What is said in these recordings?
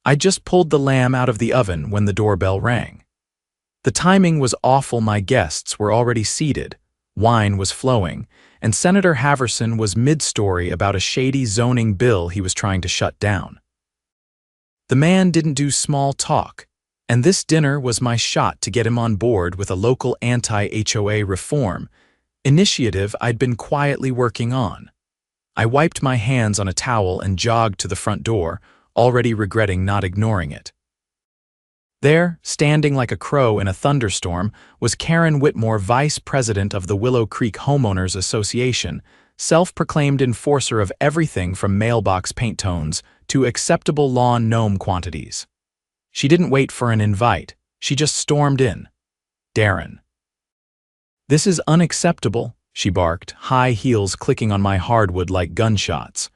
I just pulled the lamb out of the oven when the doorbell rang. The timing was awful. My guests were already seated, wine was flowing, and Senator Haverson was mid-story about a shady zoning bill he was trying to shut down. The man didn't do small talk, and this dinner was my shot to get him on board with a local anti-HOA reform initiative I'd been quietly working on. I wiped my hands on a towel and jogged to the front door, already regretting not ignoring it. There, standing like a crow in a thunderstorm, was Karen Whitmore, vice president of the Willow Creek Homeowners Association, self-proclaimed enforcer of everything from mailbox paint tones to acceptable lawn gnome quantities. She didn't wait for an invite, she just stormed in. "Darren." "This is unacceptable," she barked, high heels clicking on my hardwood like gunshots.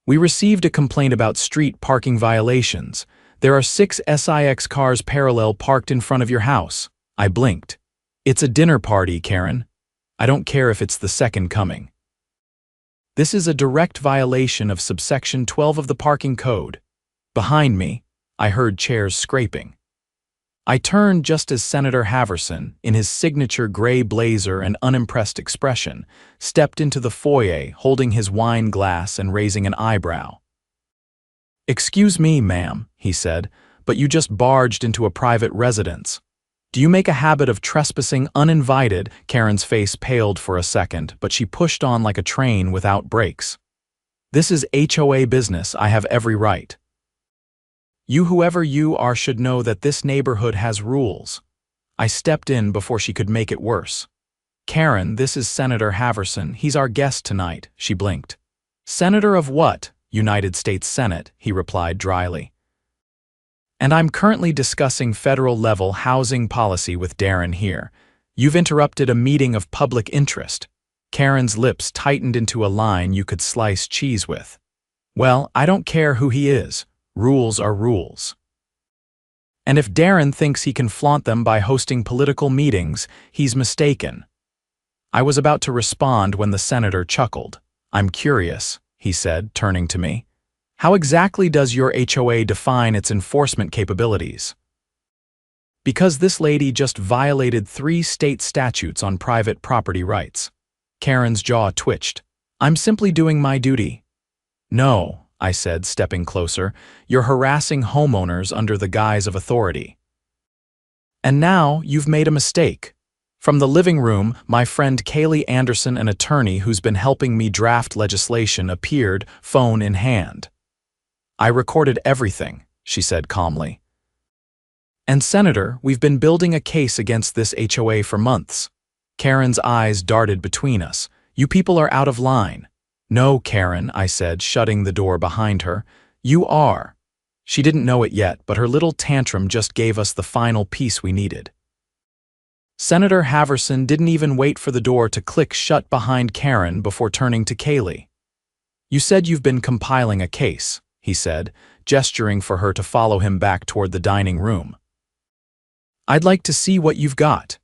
"We received a complaint about street parking violations. There are 6 SIX cars parallel parked in front of your house." I blinked. "It's a dinner party, Karen. I don't care if it's the second coming. This is a direct violation of subsection 12 of the parking code." Behind me, I heard chairs scraping. I turned just as Senator Haverson, in his signature gray blazer and unimpressed expression, stepped into the foyer holding his wine glass and raising an eyebrow. "Excuse me, ma'am," he said, "but you just barged into a private residence. Do you make a habit of trespassing uninvited?" Karen's face paled for a second, but she pushed on like a train without brakes. "This is HOA business. I have every right. You, whoever you are, should know that this neighborhood has rules." I stepped in before she could make it worse. "Karen, this is Senator Haverson. He's our guest tonight," she blinked. "Senator of what?" "United States Senate," he replied dryly. "And I'm currently discussing federal-level housing policy with Darren here. You've interrupted a meeting of public interest." Karen's lips tightened into a line you could slice cheese with. "Well, I don't care who he is. Rules are rules. And if Darren thinks he can flaunt them by hosting political meetings, he's mistaken." I was about to respond when the senator chuckled. "I'm curious," he said, turning to me. "How exactly does your HOA define its enforcement capabilities?" "Because this lady just violated 3 state statutes on private property rights." Karen's jaw twitched. "I'm simply doing my duty." "No," I said, stepping closer, "you're harassing homeowners under the guise of authority. And now you've made a mistake." From the living room, my friend Kaylee Anderson, an attorney who's been helping me draft legislation, appeared, phone in hand. "I recorded everything," she said calmly. "And Senator, we've been building a case against this HOA for months." Karen's eyes darted between us. "You people are out of line." "No, Karen," I said, shutting the door behind her. "You are." She didn't know it yet, but her little tantrum just gave us the final piece we needed. Senator Haverson didn't even wait for the door to click shut behind Karen before turning to Kaylee. "You said you've been compiling a case," he said, gesturing for her to follow him back toward the dining room. "I'd like to see what you've got."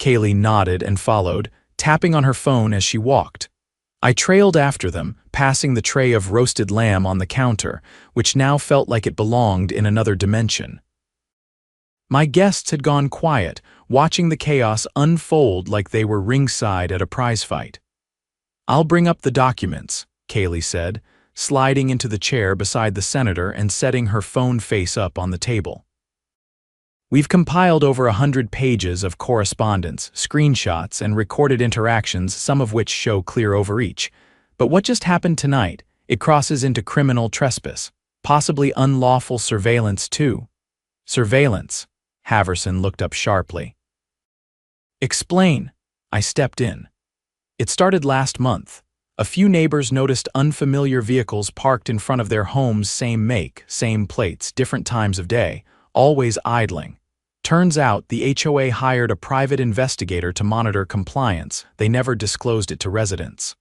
Kaylee nodded and followed, tapping on her phone as she walked. I trailed after them, passing the tray of roasted lamb on the counter, which now felt like it belonged in another dimension. My guests had gone quiet, watching the chaos unfold like they were ringside at a prize fight. "I'll bring up the documents," Kaylee said, sliding into the chair beside the senator and setting her phone face up on the table. "We've compiled over 100 pages of correspondence, screenshots, and recorded interactions, some of which show clear overreach. But what just happened tonight? It crosses into criminal trespass, possibly unlawful surveillance too." "Surveillance?" Haverson looked up sharply. "Explain." I stepped in. "It started last month. A few neighbors noticed unfamiliar vehicles parked in front of their homes, same make, same plates, different times of day, always idling. Turns out the HOA hired a private investigator to monitor compliance. They never disclosed it to residents.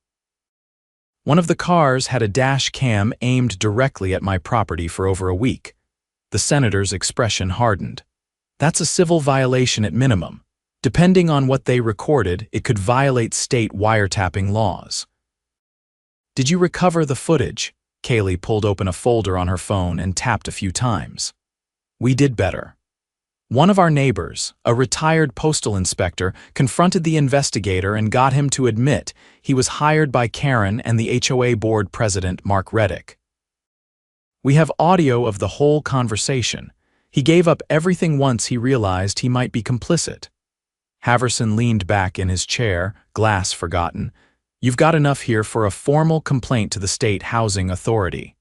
One of the cars had a dash cam aimed directly at my property for over a week." The senator's expression hardened. "That's a civil violation at minimum. Depending on what they recorded, it could violate state wiretapping laws." "Did you recover the footage?" Kaylee pulled open a folder on her phone and tapped a few times. We did better. One of our neighbors, a retired postal inspector, confronted the investigator and got him to admit he was hired by Karen and the HOA board president, Mark Reddick. We have audio of the whole conversation. He gave up everything once he realized he might be complicit. Haverson leaned back in his chair, glass forgotten. You've got enough here for a formal complaint to the State Housing Authority.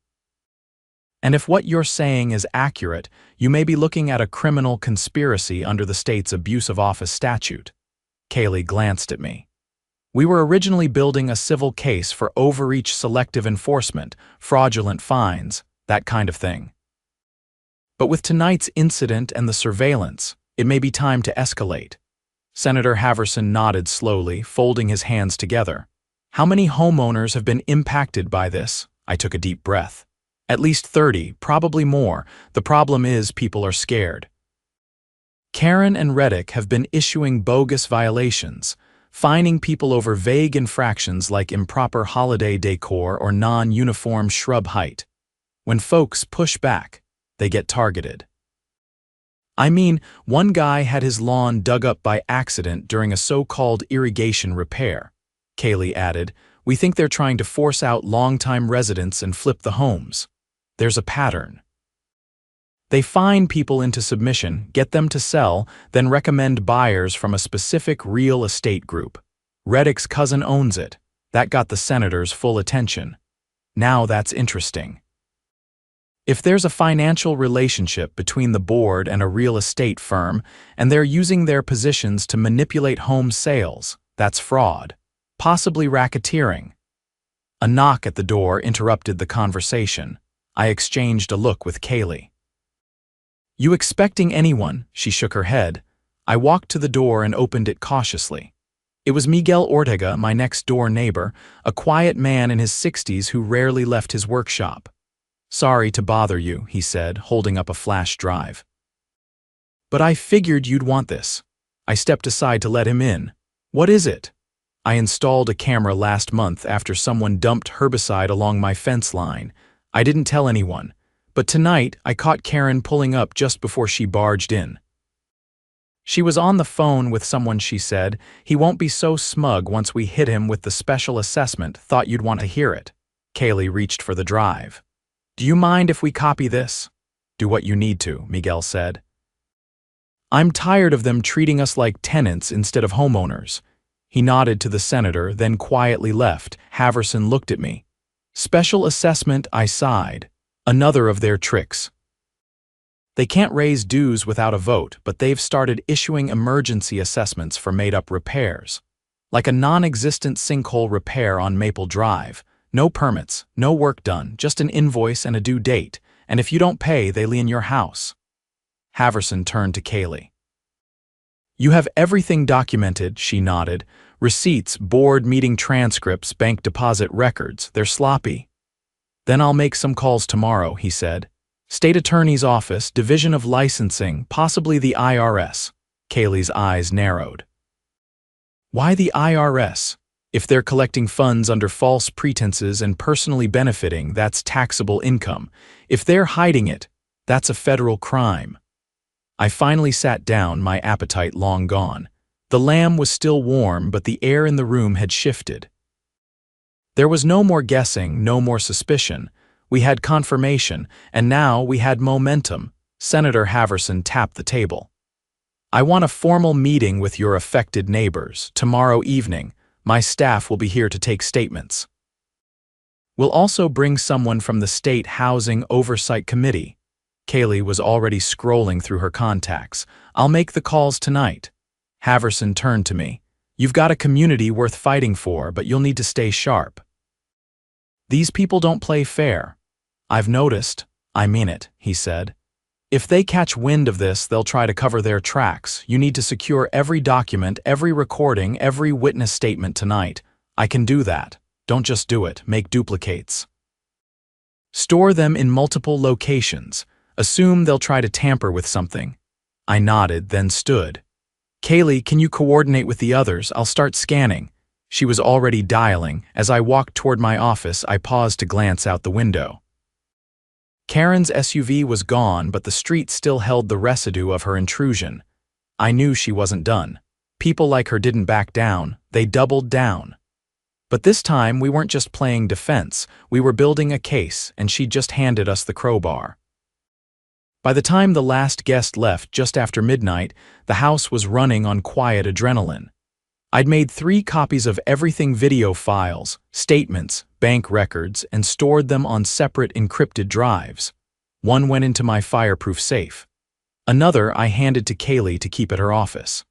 And if what you're saying is accurate, you may be looking at a criminal conspiracy under the state's abuse of office statute. Kaylee glanced at me. We were originally building a civil case for overreach selective enforcement, fraudulent fines, that kind of thing. But with tonight's incident and the surveillance, it may be time to escalate. Senator Haverson nodded slowly, folding his hands together. How many homeowners have been impacted by this? I took a deep breath. At least 30, probably more. The problem is people are scared. Karen and Reddick have been issuing bogus violations, fining people over vague infractions like improper holiday decor or non-uniform shrub height. When folks push back, they get targeted. I mean, one guy had his lawn dug up by accident during a so-called irrigation repair. Kaylee added, we think they're trying to force out longtime residents and flip the homes. There's a pattern. They fine people into submission, get them to sell, then recommend buyers from a specific real estate group. Reddick's cousin owns it. That got the senator's full attention. Now that's interesting. If there's a financial relationship between the board and a real estate firm, and they're using their positions to manipulate home sales, that's fraud, possibly racketeering. A knock at the door interrupted the conversation. I exchanged a look with Kaylee. You expecting anyone? She shook her head. I walked to the door and opened it cautiously. It was Miguel Ortega, my next-door neighbor, a quiet man in his 60s who rarely left his workshop. Sorry to bother you, he said, holding up a flash drive. But I figured you'd want this. I stepped aside to let him in. What is it? I installed a camera last month after someone dumped herbicide along my fence line. I didn't tell anyone, but tonight I caught Karen pulling up just before she barged in. She was on the phone with someone, she said. He won't be so smug once we hit him with the special assessment. Thought you'd want to hear it. Kaylee reached for the drive. Do you mind if we copy this? Do what you need to, Miguel said. I'm tired of them treating us like tenants instead of homeowners. He nodded to the senator, then quietly left. Haverson looked at me. Special assessment, I sighed. Another of their tricks. They can't raise dues without a vote, but they've started issuing emergency assessments for made-up repairs. Like a non-existent sinkhole repair on Maple Drive. No permits, no work done, just an invoice and a due date, and if you don't pay, they lien your house. Haverson turned to Kaylee. You have everything documented, she nodded. Receipts, board meeting transcripts, bank deposit records, they're sloppy. Then I'll make some calls tomorrow, he said. State Attorney's Office, Division of Licensing, possibly the IRS. Kaylee's eyes narrowed. Why the IRS? If they're collecting funds under false pretenses and personally benefiting, that's taxable income. If they're hiding it, that's a federal crime. I finally sat down, my appetite long gone. The lamb was still warm, but the air in the room had shifted. There was no more guessing, no more suspicion. We had confirmation, and now we had momentum. Senator Haverson tapped the table. I want a formal meeting with your affected neighbors tomorrow evening. My staff will be here to take statements. We'll also bring someone from the State Housing Oversight Committee. Kaylee was already scrolling through her contacts. I'll make the calls tonight. Haverson turned to me. You've got a community worth fighting for, but you'll need to stay sharp. These people don't play fair. I've noticed. I mean it, he said. If they catch wind of this, they'll try to cover their tracks. You need to secure every document, every recording, every witness statement tonight. I can do that. Don't just do it. Make duplicates. Store them in multiple locations. Assume they'll try to tamper with something. I nodded, then stood. Kaylee, can you coordinate with the others? I'll start scanning. She was already dialing. As I walked toward my office, I paused to glance out the window. Karen's SUV was gone, but the street still held the residue of her intrusion. I knew she wasn't done. People like her didn't back down, they doubled down. But this time, we weren't just playing defense, we were building a case, and she just handed us the crowbar. By the time the last guest left just after midnight, the house was running on quiet adrenaline. I'd made 3 copies of everything: video files, statements, bank records, and stored them on separate encrypted drives. One went into my fireproof safe. Another I handed to Kaylee to keep at her office.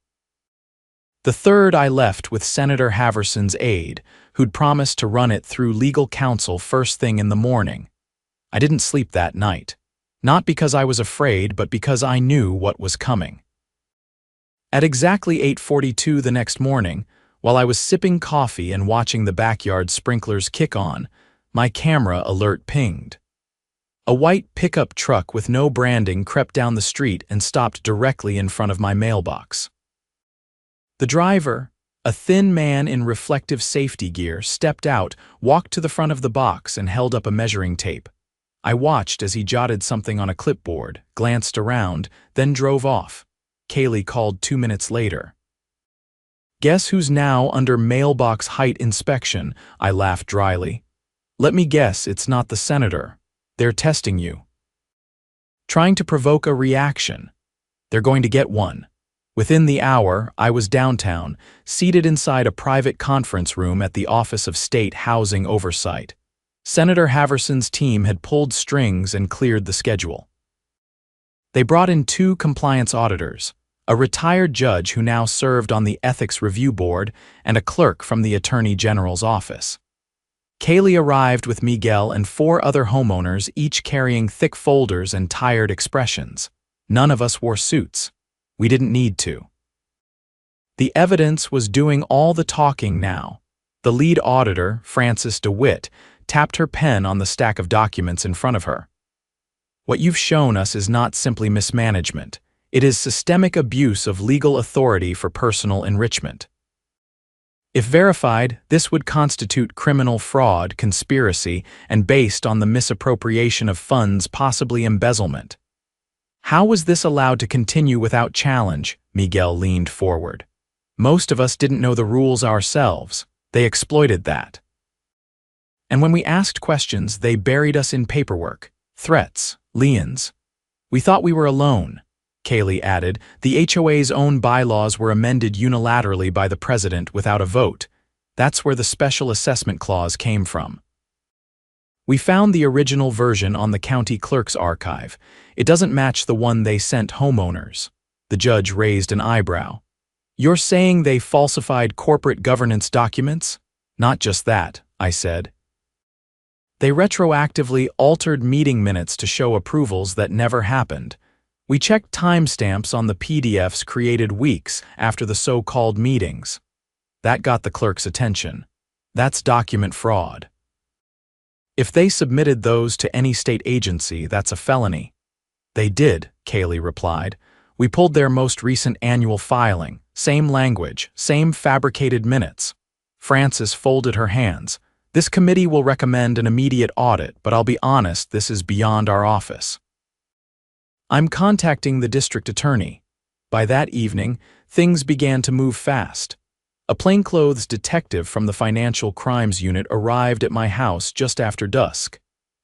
The third I left with Senator Haverson's aide, who'd promised to run it through legal counsel first thing in the morning. I didn't sleep that night. Not because I was afraid, but because I knew what was coming. At exactly 8:42 the next morning, while I was sipping coffee and watching the backyard sprinklers kick on, my camera alert pinged. A white pickup truck with no branding crept down the street and stopped directly in front of my mailbox. The driver, a thin man in reflective safety gear, stepped out, walked to the front of the box, and held up a measuring tape. I watched as he jotted something on a clipboard, glanced around, then drove off. Kaylee called 2 minutes later. "Guess who's now under mailbox height inspection?" I laughed dryly. "Let me guess, it's not the senator. They're testing you. Trying to provoke a reaction. They're going to get one." Within the hour, I was downtown, seated inside a private conference room at the Office of State Housing Oversight. Senator Haverson's team had pulled strings and cleared the schedule. They brought in 2 compliance auditors, a retired judge who now served on the Ethics Review Board, and a clerk from the Attorney General's office. Kaylee arrived with Miguel and 4 other homeowners, each carrying thick folders and tired expressions. None of us wore suits. We didn't need to. The evidence was doing all the talking now. The lead auditor, Frances DeWitt, tapped her pen on the stack of documents in front of her. "What you've shown us is not simply mismanagement. It is systemic abuse of legal authority for personal enrichment. If verified, this would constitute criminal fraud, conspiracy, and based on the misappropriation of funds, possibly embezzlement." "How was this allowed to continue without challenge?" Miguel leaned forward. "Most of us didn't know the rules ourselves. They exploited that. And when we asked questions, they buried us in paperwork, threats, liens. We thought we were alone." Kaylee added, "The HOA's own bylaws were amended unilaterally by the president without a vote. That's where the special assessment clause came from. We found the original version on the county clerk's archive. It doesn't match the one they sent homeowners." The judge raised an eyebrow. "You're saying they falsified corporate governance documents?" "Not just that," I said. "They retroactively altered meeting minutes to show approvals that never happened. We checked timestamps on the PDFs created weeks after the so-called meetings. That got the clerk's attention. That's document fraud. If they submitted those to any state agency, that's a felony." "They did," Kaylee replied. "We pulled their most recent annual filing. Same language, same fabricated minutes." Frances folded her hands. "This committee will recommend an immediate audit, but I'll be honest, this is beyond our office. I'm contacting the district attorney." By that evening, things began to move fast. A plainclothes detective from the Financial Crimes Unit arrived at my house just after dusk,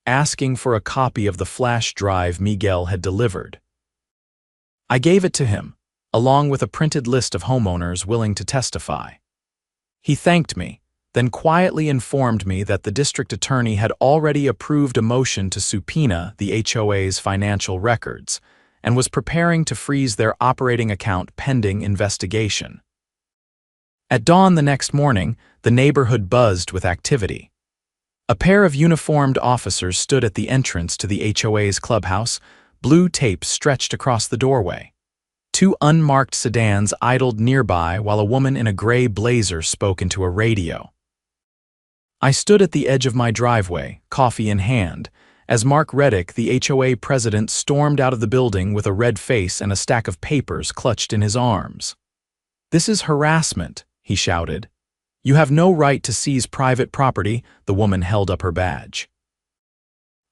asking for a copy of the flash drive Miguel had delivered. I gave it to him, along with a printed list of homeowners willing to testify. He thanked me, then quietly informed me that the district attorney had already approved a motion to subpoena the HOA's financial records and was preparing to freeze their operating account pending investigation. At dawn the next morning, the neighborhood buzzed with activity. A pair of uniformed officers stood at the entrance to the HOA's clubhouse, blue tape stretched across the doorway. 2 unmarked sedans idled nearby while a woman in a gray blazer spoke into a radio. I stood at the edge of my driveway, coffee in hand, as Mark Reddick, the HOA president, stormed out of the building with a red face and a stack of papers clutched in his arms. "This is harassment," he shouted. "You have no right to seize private property." The woman held up her badge.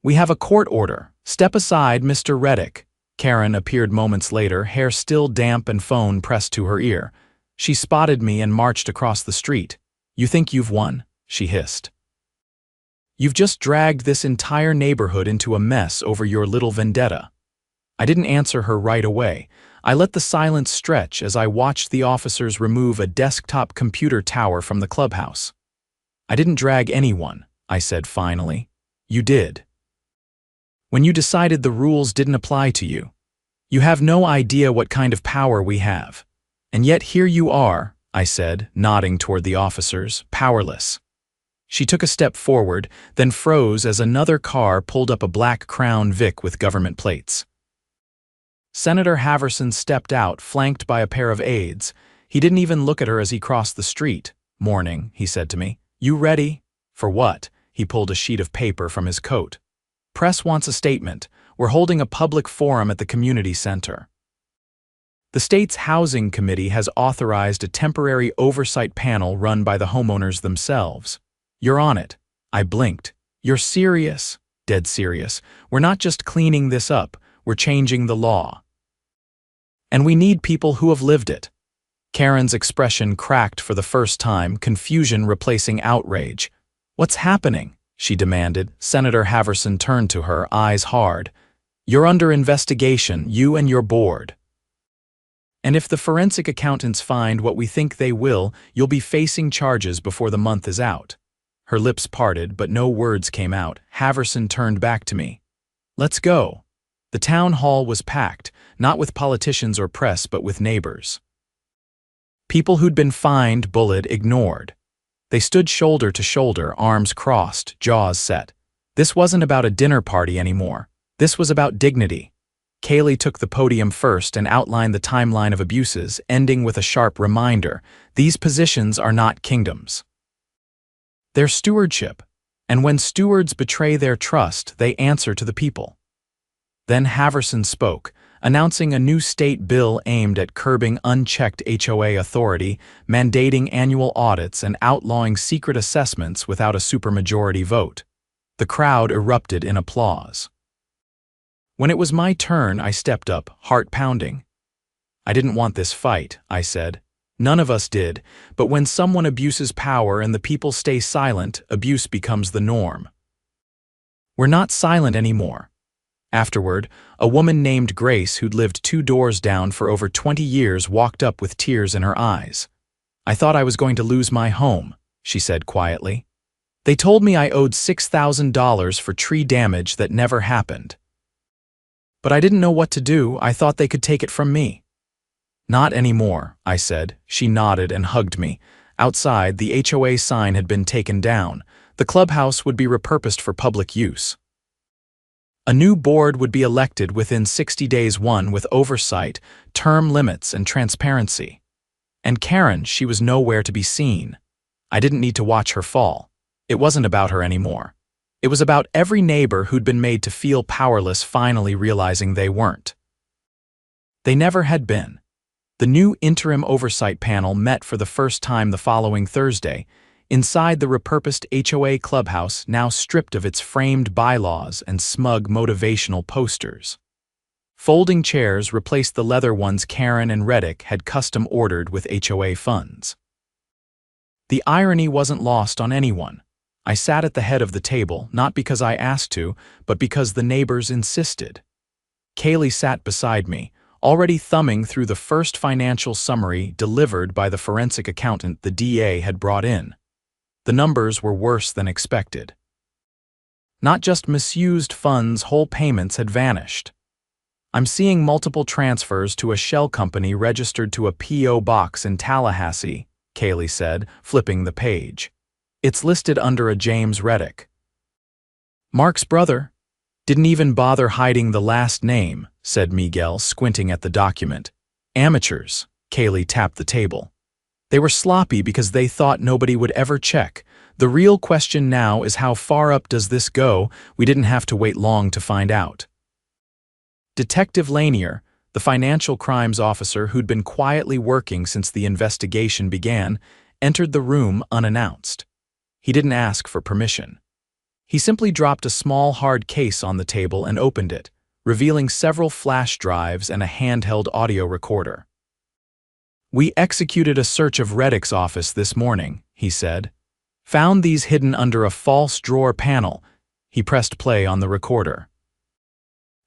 "We have a court order. Step aside, Mr. Reddick." Karen appeared moments later, hair still damp and phone pressed to her ear. She spotted me and marched across the street. "You think you've won?" she hissed. "You've just dragged this entire neighborhood into a mess over your little vendetta." I didn't answer her right away. I let the silence stretch as I watched the officers remove a desktop computer tower from the clubhouse. "I didn't drag anyone," I said finally. "You did. When you decided the rules didn't apply to you. You have no idea what kind of power we have. And yet here you are," I said, nodding toward the officers, "powerless." She took a step forward, then froze as another car pulled up a black Crown Vic with government plates. Senator Haverson stepped out, flanked by a pair of aides. He didn't even look at her as he crossed the street. "Morning," he said to me. "You ready?" "For what?" He pulled a sheet of paper from his coat. "Press wants a statement. We're holding a public forum at the community center." The state's housing committee has authorized a temporary oversight panel run by the homeowners themselves. "You're on it." I blinked. "You're serious?" "Dead serious. We're not just cleaning this up, we're changing the law. And we need people who have lived it." Karen's expression cracked for the first time, confusion replacing outrage. "What's happening?" she demanded. Senator Haverson turned to her, eyes hard. "You're under investigation, you and your board. And if the forensic accountants find what we think they will, you'll be facing charges before the month is out." Her lips parted, but no words came out. Haverson turned back to me. "Let's go." The town hall was packed, not with politicians or press, but with neighbors. People who'd been fined, bullied, ignored. They stood shoulder to shoulder, arms crossed, jaws set. This wasn't about a dinner party anymore. This was about dignity. Kaylee took the podium first and outlined the timeline of abuses, ending with a sharp reminder: these positions are not kingdoms. They're stewardship, and when stewards betray their trust, they answer to the people. Then Haverson spoke, announcing a new state bill aimed at curbing unchecked HOA authority, mandating annual audits, and outlawing secret assessments without a supermajority vote. The crowd erupted in applause. When it was my turn, I stepped up, heart pounding. "I didn't want this fight," I said. "None of us did, but when someone abuses power and the people stay silent, abuse becomes the norm. We're not silent anymore." Afterward, a woman named Grace, who'd lived 2 doors down for over 20 years, walked up with tears in her eyes. "I thought I was going to lose my home," she said quietly. "They told me I owed $6,000 for tree damage that never happened. But I didn't know what to do. I thought they could take it from me." "Not anymore," I said. She nodded and hugged me. Outside, the HOA sign had been taken down. The clubhouse would be repurposed for public use. A new board would be elected within 60 days, one with oversight, term limits, and transparency. And Karen, she was nowhere to be seen. I didn't need to watch her fall. It wasn't about her anymore. It was about every neighbor who'd been made to feel powerless finally realizing they weren't. They never had been. The new interim oversight panel met for the first time the following Thursday, inside the repurposed HOA clubhouse, now stripped of its framed bylaws and smug motivational posters. Folding chairs replaced the leather ones Karen and Reddick had custom ordered with HOA funds. The irony wasn't lost on anyone. I sat at the head of the table, not because I asked to, but because the neighbors insisted. Kaylee sat beside me, already thumbing through the first financial summary delivered by the forensic accountant the DA had brought in. The numbers were worse than expected. Not just misused funds, whole payments had vanished. "I'm seeing multiple transfers to a shell company registered to a P.O. box in Tallahassee," Kaylee said, flipping the page. "It's listed under a James Reddick. Mark's brother. Didn't even bother hiding the last name," said Miguel, squinting at the document. "Amateurs," Kaylee tapped the table. "They were sloppy because they thought nobody would ever check. The real question now is how far up does this go? We didn't have to wait long to find out." Detective Lanier, the financial crimes officer who'd been quietly working since the investigation began, entered the room unannounced. He didn't ask for permission. He simply dropped a small hard case on the table and opened it, revealing several flash drives and a handheld audio recorder. "We executed a search of Reddick's office this morning," he said. "Found these hidden under a false drawer panel." He pressed play on the recorder.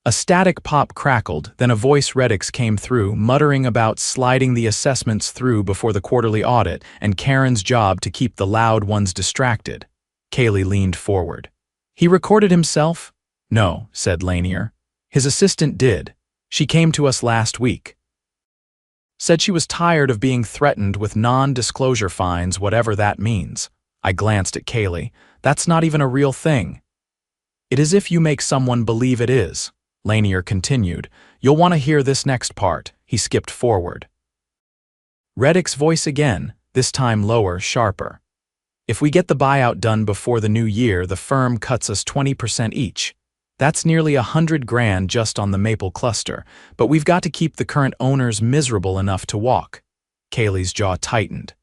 A static pop crackled, then a voice Reddick's came through, muttering about sliding the assessments through before the quarterly audit and Karen's job to keep the loud ones distracted. Kaylee leaned forward. "He recorded himself?" "No," said Lanier. "His assistant did. She came to us last week. Said she was tired of being threatened with non-disclosure fines, whatever that means." I glanced at Kaylee. "That's not even a real thing." "It is if you make someone believe it is," Lanier continued. "You'll want to hear this next part." He skipped forward. Reddick's voice again, this time lower, sharper. "If we get the buyout done before the new year, the firm cuts us 20% each. That's nearly $100,000 just on the Maple cluster, but we've got to keep the current owners miserable enough to walk." Kaylee's jaw tightened.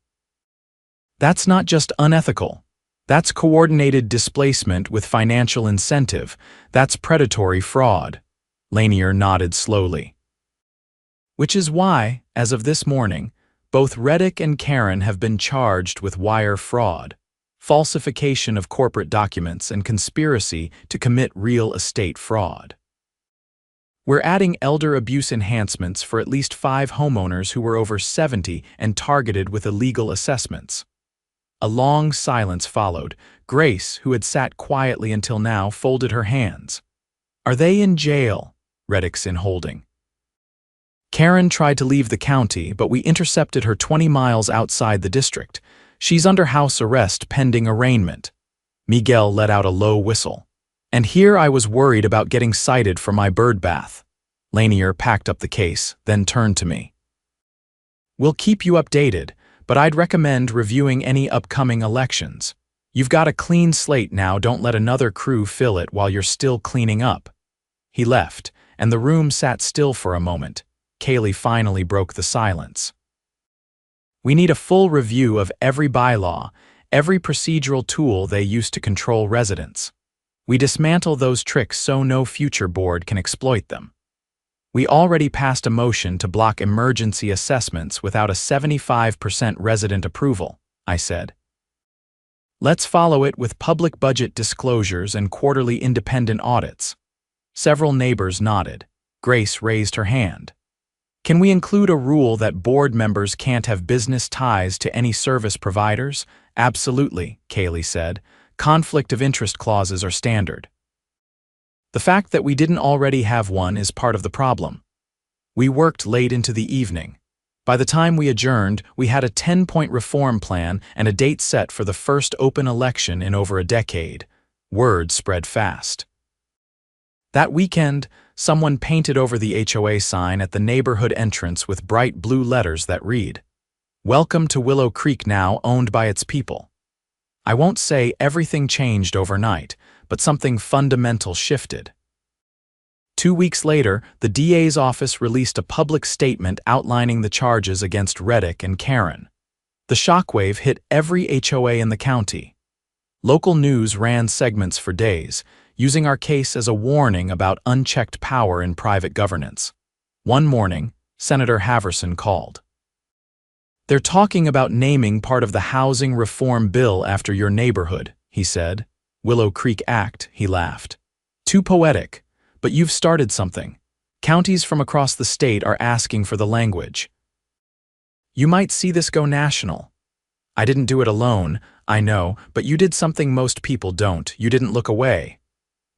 "That's not just unethical. That's coordinated displacement with financial incentive. That's predatory fraud." Lanier nodded slowly. "Which is why, as of this morning, both Reddick and Karen have been charged with wire fraud, falsification of corporate documents, and conspiracy to commit real estate fraud. We're adding elder abuse enhancements for at least 5 homeowners who were over 70 and targeted with illegal assessments." A long silence followed. Grace, who had sat quietly until now, folded her hands. "Are they in jail?" Reddick's in holding. "Karen tried to leave the county, but we intercepted her 20 miles outside the district. She's under house arrest pending arraignment." Miguel let out a low whistle. "And here I was worried about getting cited for my bird bath." Lanier packed up the case, then turned to me. "We'll keep you updated, but I'd recommend reviewing any upcoming elections. You've got a clean slate now, don't let another crew fill it while you're still cleaning up." He left, and the room sat still for a moment. Kaylee finally broke the silence. "We need a full review of every bylaw, every procedural tool they use to control residents. We dismantle those tricks so no future board can exploit them. We already passed a motion to block emergency assessments without a 75% resident approval," I said. "Let's follow it with public budget disclosures and quarterly independent audits." Several neighbors nodded. Grace raised her hand. "Can we include a rule that board members can't have business ties to any service providers?" "Absolutely," Kaylee said. "Conflict of interest clauses are standard." The fact that we didn't already have one is part of the problem. We worked late into the evening. By the time we adjourned, we had a 10-point reform plan and a date set for the first open election in over a decade. Word spread fast. That weekend, someone painted over the HOA sign at the neighborhood entrance with bright blue letters that read, "Welcome to Willow Creek, now owned by its people." I won't say everything changed overnight, but something fundamental shifted. 2 weeks later, the DA's office released a public statement outlining the charges against Reddick and Karen. The shockwave hit every HOA in the county. Local news ran segments for days, using our case as a warning about unchecked power in private governance. One morning, Senator Haverson called. "They're talking about naming part of the housing reform bill after your neighborhood," he said. "Willow Creek Act," he laughed. "Too poetic, but you've started something. Counties from across the state are asking for the language. You might see this go national. I didn't do it alone, I know, but you did something most people don't. You didn't look away."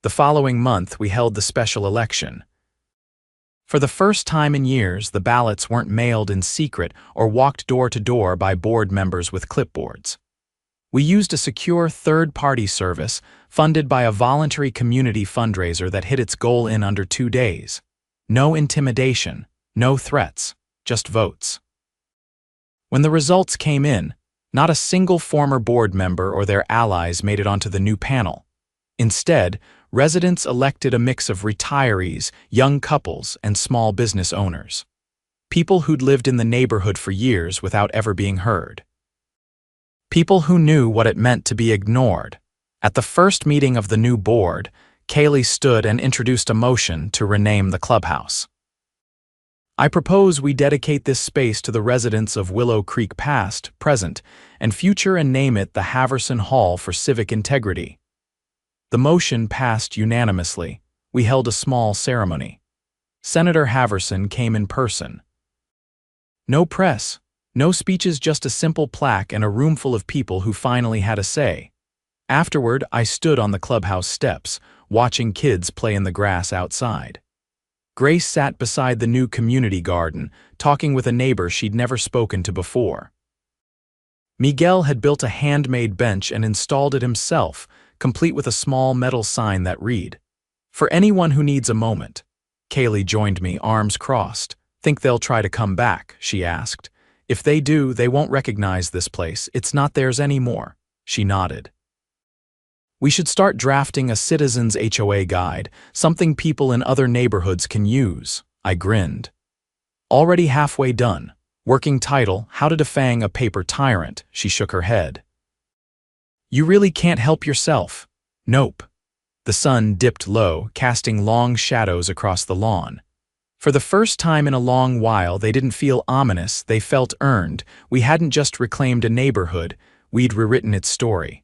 The following month, we held the special election. For the first time in years, the ballots weren't mailed in secret or walked door to door by board members with clipboards. We used a secure third-party service funded by a voluntary community fundraiser that hit its goal in under 2 days. No intimidation, no threats, just votes. When the results came in, not a single former board member or their allies made it onto the new panel. Instead, residents elected a mix of retirees, young couples, and small business owners. People who'd lived in the neighborhood for years without ever being heard. People who knew what it meant to be ignored. At the first meeting of the new board, Kaylee stood and introduced a motion to rename the clubhouse. I propose we dedicate this space to the residents of Willow Creek past, present, and future and name it the Haverson Hall for Civic Integrity. The motion passed unanimously. We held a small ceremony. Senator Haverson came in person. No press, no speeches, just a simple plaque and a room full of people who finally had a say. Afterward, I stood on the clubhouse steps, watching kids play in the grass outside. Grace sat beside the new community garden, talking with a neighbor she'd never spoken to before. Miguel had built a handmade bench and installed it himself, complete with a small metal sign that read, "For anyone who needs a moment." Kaylee joined me, arms crossed. "Think they'll try to come back?" she asked. "If they do, they won't recognize this place. It's not theirs anymore." She nodded. "We should start drafting a citizens' HOA guide, something people in other neighborhoods can use." I grinned. "Already halfway done. Working title, How to Defang a Paper Tyrant." She shook her head. "You really can't help yourself." "Nope." The sun dipped low, casting long shadows across the lawn. For the first time in a long while, they didn't feel ominous, they felt earned. We hadn't just reclaimed a neighborhood, we'd rewritten its story.